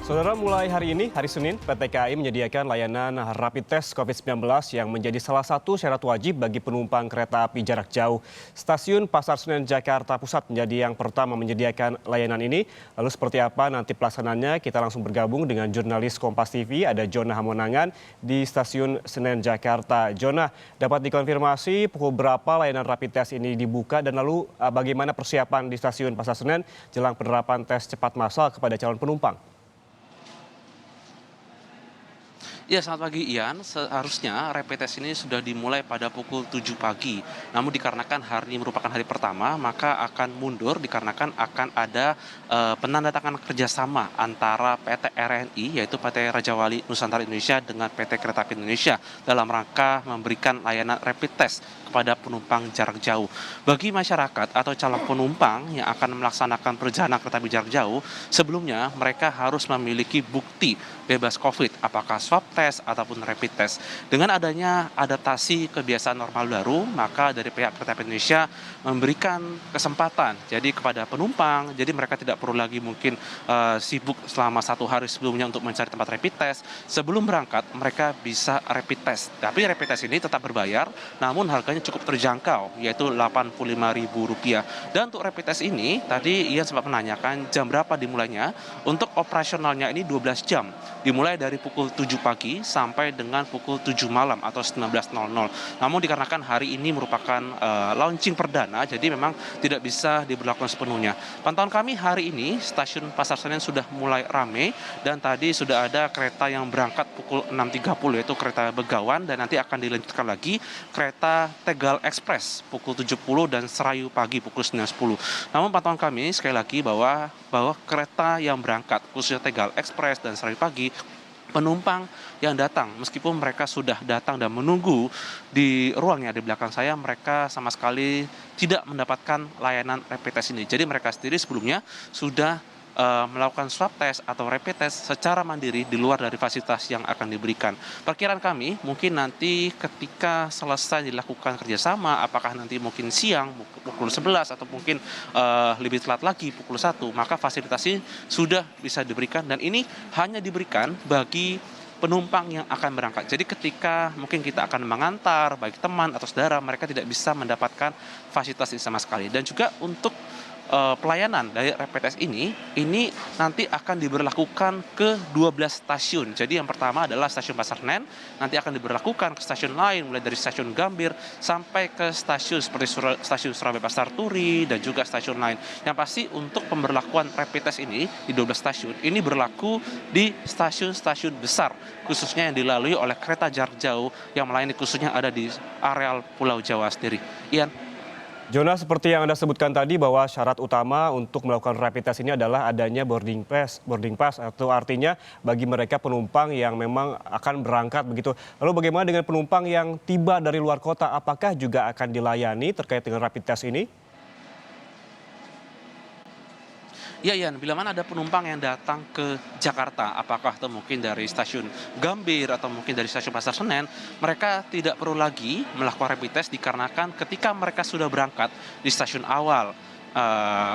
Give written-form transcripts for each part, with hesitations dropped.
Saudara, mulai hari ini, hari Senin, PT KAI menyediakan layanan rapid test COVID-19 yang menjadi salah satu syarat wajib bagi penumpang kereta api jarak jauh. Stasiun Pasar Senen Jakarta Pusat menjadi yang pertama menyediakan layanan ini. Lalu seperti apa nanti pelaksanaannya? Kita langsung bergabung dengan jurnalis Kompas TV, ada Jonah Hamonangan di Stasiun Senen Jakarta. Jonah, dapat dikonfirmasi pukul berapa layanan rapid test ini dibuka dan lalu bagaimana persiapan di Stasiun Pasar Senen jelang penerapan tes cepat massal kepada calon penumpang? Ya, selamat pagi Ian. Seharusnya rapid test ini sudah dimulai pada pukul 7 pagi. Namun dikarenakan hari ini merupakan hari pertama, maka akan mundur dikarenakan akan ada penandatanganan kerjasama antara PT RNI, yaitu PT Raja Wali Nusantara Indonesia dengan PT Kereta Api Indonesia dalam rangka memberikan layanan rapid test kepada penumpang jarak jauh. Bagi masyarakat atau calon penumpang yang akan melaksanakan perjalanan kereta api jarak jauh, sebelumnya mereka harus memiliki bukti bebas COVID, apakah swab test ataupun rapid test. Dengan adanya adaptasi kebiasaan normal baru, maka dari pihak Kereta Api Indonesia memberikan kesempatan jadi kepada penumpang, jadi mereka tidak perlu lagi mungkin sibuk selama 1 hari sebelumnya untuk mencari tempat rapid test. Sebelum berangkat, mereka bisa rapid test. Tapi rapid test ini tetap berbayar, namun harganya cukup terjangkau, yaitu Rp85.000. Dan untuk rapid test ini, tadi Ian sempat menanyakan jam berapa dimulainya. Untuk operasionalnya ini 12 jam, dimulai dari pukul 7 pagi sampai dengan pukul 7 malam atau 19.00. Namun dikarenakan hari ini merupakan launching perdana, jadi memang tidak bisa diberlakukan sepenuhnya. Pantauan kami hari ini, stasiun Pasar Senen sudah mulai ramai dan tadi sudah ada kereta yang berangkat pukul 6.30, yaitu kereta Begawan, dan nanti akan dilanjutkan lagi kereta Tegal Express pukul 70 dan Serayu pagi pukul 9.10. Namun pantauan kami sekali lagi bahwa kereta yang berangkat khususnya Tegal Express dan Serayu pagi, penumpang yang datang, meskipun mereka sudah datang dan menunggu di ruang yang ada di belakang saya, mereka sama sekali tidak mendapatkan layanan rapid test ini. Jadi mereka sendiri sebelumnya sudah melakukan swab test atau rapid test secara mandiri di luar dari fasilitas yang akan diberikan. Perkiraan kami mungkin nanti ketika selesai dilakukan kerjasama, apakah nanti mungkin siang pukul 11 atau mungkin lebih telat lagi pukul 1, maka fasilitas ini sudah bisa diberikan, dan ini hanya diberikan bagi penumpang yang akan berangkat. Jadi ketika mungkin kita akan mengantar baik teman atau saudara, mereka tidak bisa mendapatkan fasilitas ini sama sekali. Dan juga untuk pelayanan dari rapid test ini nanti akan diberlakukan ke 12 stasiun. Jadi yang pertama adalah stasiun Pasar Senen, nanti akan diberlakukan ke stasiun lain, mulai dari stasiun Gambir sampai ke stasiun seperti stasiun Surabaya Pasar Turi dan juga stasiun lain. Yang pasti untuk pemberlakuan rapid test ini di 12 stasiun ini berlaku di stasiun-stasiun besar, khususnya yang dilalui oleh kereta jarak jauh yang melayani khususnya ada di areal Pulau Jawa sendiri. Ian. Jonah, seperti yang Anda sebutkan tadi bahwa syarat utama untuk melakukan rapid test ini adalah adanya boarding pass atau artinya bagi mereka penumpang yang memang akan berangkat begitu. Lalu bagaimana dengan penumpang yang tiba dari luar kota, apakah juga akan dilayani terkait dengan rapid test ini? Ya, Ian, bila mana ada penumpang yang datang ke Jakarta, apakah itu mungkin dari stasiun Gambir atau mungkin dari stasiun Pasar Senen, mereka tidak perlu lagi melakukan rapid test dikarenakan ketika mereka sudah berangkat di stasiun awal,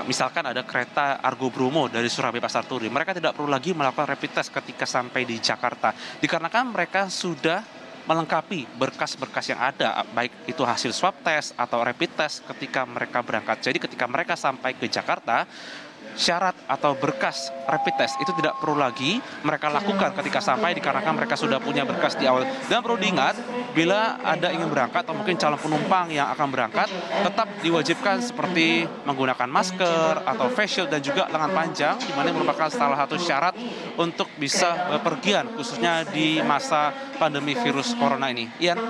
misalkan ada kereta Argo Bromo dari Surabaya Pasar Turi, mereka tidak perlu lagi melakukan rapid test ketika sampai di Jakarta, dikarenakan mereka sudah melengkapi berkas-berkas yang ada, baik itu hasil swab test atau rapid test ketika mereka berangkat. Jadi ketika mereka sampai ke Jakarta, syarat atau berkas rapid test itu tidak perlu lagi mereka lakukan ketika sampai, dikarenakan mereka sudah punya berkas di awal. Dan perlu diingat, bila ada ingin berangkat atau mungkin calon penumpang yang akan berangkat, tetap diwajibkan seperti menggunakan masker atau face shield dan juga lengan panjang, di mana merupakan salah satu syarat untuk bisa bepergian khususnya di masa pandemi virus corona ini. Ian.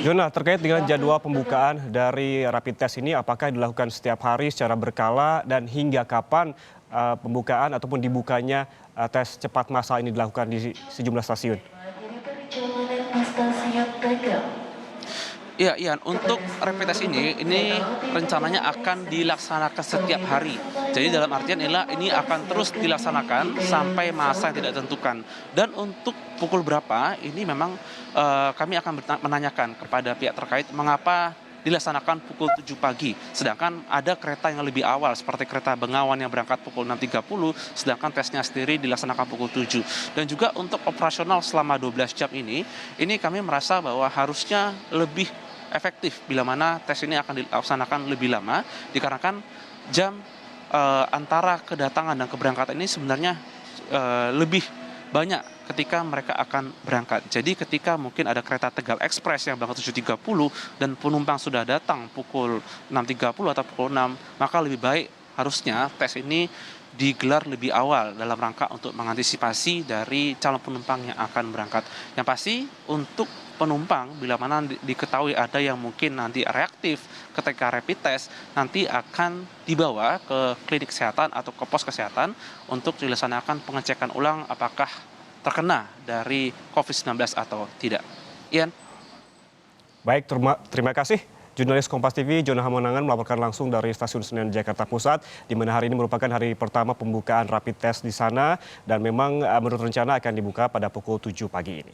Jonah, terkait dengan jadwal pembukaan dari rapid test ini, apakah dilakukan setiap hari secara berkala dan hingga kapan pembukaan ataupun dibukanya tes cepat massal ini dilakukan di sejumlah stasiun? Iya, Ian, untuk rapid test ini rencananya akan dilaksanakan setiap hari. Jadi dalam artian ini akan terus dilaksanakan sampai masa yang tidak ditentukan. Dan untuk pukul berapa, ini memang kami akan menanyakan kepada pihak terkait mengapa dilaksanakan pukul 7 pagi. Sedangkan ada kereta yang lebih awal seperti kereta Bengawan yang berangkat pukul 6.30, sedangkan tesnya sendiri dilaksanakan pukul 7. Dan juga untuk operasional selama 12 jam ini kami merasa bahwa harusnya lebih efektif bila mana tes ini akan dilaksanakan lebih lama dikarenakan jam antara kedatangan dan keberangkatan ini sebenarnya lebih banyak ketika mereka akan berangkat. Jadi ketika mungkin ada kereta Tegal Express yang berangkat 7.30 dan penumpang sudah datang pukul 6.30 atau pukul 6, maka lebih baik harusnya tes ini digelar lebih awal dalam rangka untuk mengantisipasi dari calon penumpang yang akan berangkat. Yang pasti untuk penumpang bila mana diketahui ada yang mungkin nanti reaktif ketika rapid test, nanti akan dibawa ke klinik kesehatan atau ke pos kesehatan untuk dilaksanakan pengecekan ulang apakah terkena dari COVID-19 atau tidak. Ian. Baik, terima kasih. Jurnalis Kompas TV, Jona Hamonangan melaporkan langsung dari Stasiun Senen, Jakarta Pusat, di mana hari ini merupakan hari pertama pembukaan rapid test di sana, dan memang menurut rencana akan dibuka pada pukul 7 pagi ini.